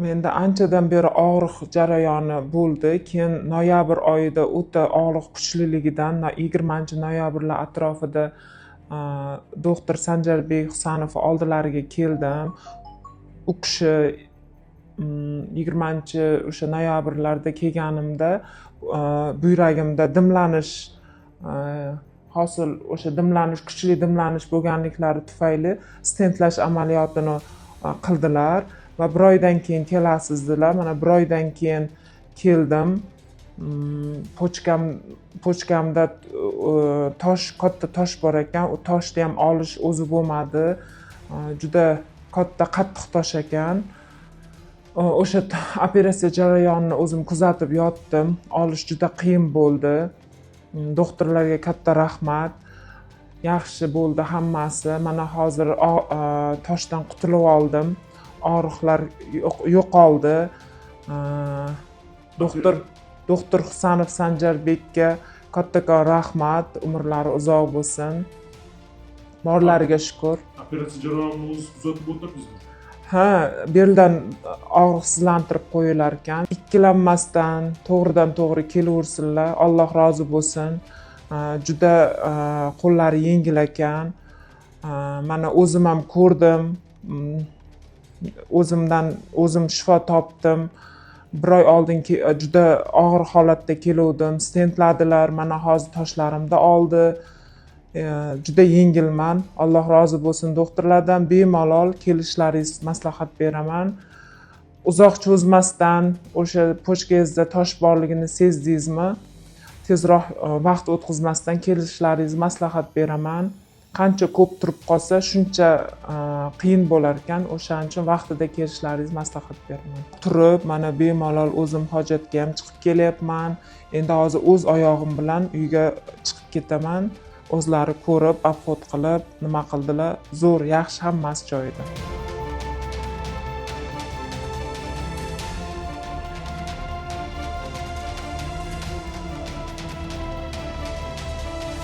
Menda anchadan beri og'riq jarayoni bo'ldi. Keyin noyabr oyida o'ta og'riq kuchliligidan 20-noyabrlar atrofida doktor Sanjarbek Husanov oldilariga keldim. U kishi 20 noyabrlarda kelganimda buyragimda dimlanish hosil kuchli dimlanish bo'lganliklari tufayli stentlash amaliyotini qildilar va bir oydan keyin kelasiz dedilar. Mana bir oydan keyin keldim. Pochkamda katta tosh bor ekan. U toshni ham olish o'zi bo'lmadi. Juda katta qattiq tosh ekan. O'sha operatsiya jarayonini o'zim kuzatib yotdim. Olish juda qiyin bo'ldi. Doktorlarga katta rahmat. Yaxshi bo'ldi hammasi. Mana hozir toshdan qutulib oldim. Og'riqlar yo'qoldi. Doktor Husanov Sanjarbekka kattakon rahmat. Umrlari uzoq bo'lsin. Borlariga shukur. Operatsiya jarayonini o'zi kuzatib o'tirdingizmi? Ha, beldan og'riqsizlantirib qo'yilar ekan. Ikkilanmasdan to'g'ridan-to'g'ri kelaversinlar. Alloh rozi bo'lsin. Juda qo'llari yengil ekan. Mana o'zim ham ko'rdim. O'zim shifo topdim. Bir oy oldin juda og'ir holatda keluvdim. Stentladilar. Mana hozir toshlarimni oldi. Juda yengilman. Alloh rozi bo'lsin doktorlardan. Bemalol kelishlaringiz maslahat beraman. Uzoq cho'zmasdan o'sha pochkangizda tosh borligini sezdingizmi? Tezroq vaqt o'tkazmasdan kelishlaringiz maslahat beraman. Qancha ko'p turib qolsa, shuncha qiyin bo'lar ekan. O'shaning uchun vaqtida kelishlaringiz maslahat beraman. Turib, mana bemalol o'zim hojatga ham chiqib kelyapman. Endi hozir o'z oyog'im bilan uyga chiqib ketaman. O'zlari ko'rib, obxod qilib, nima qildilar? Zo'r, yaxshi, hammasi joyida.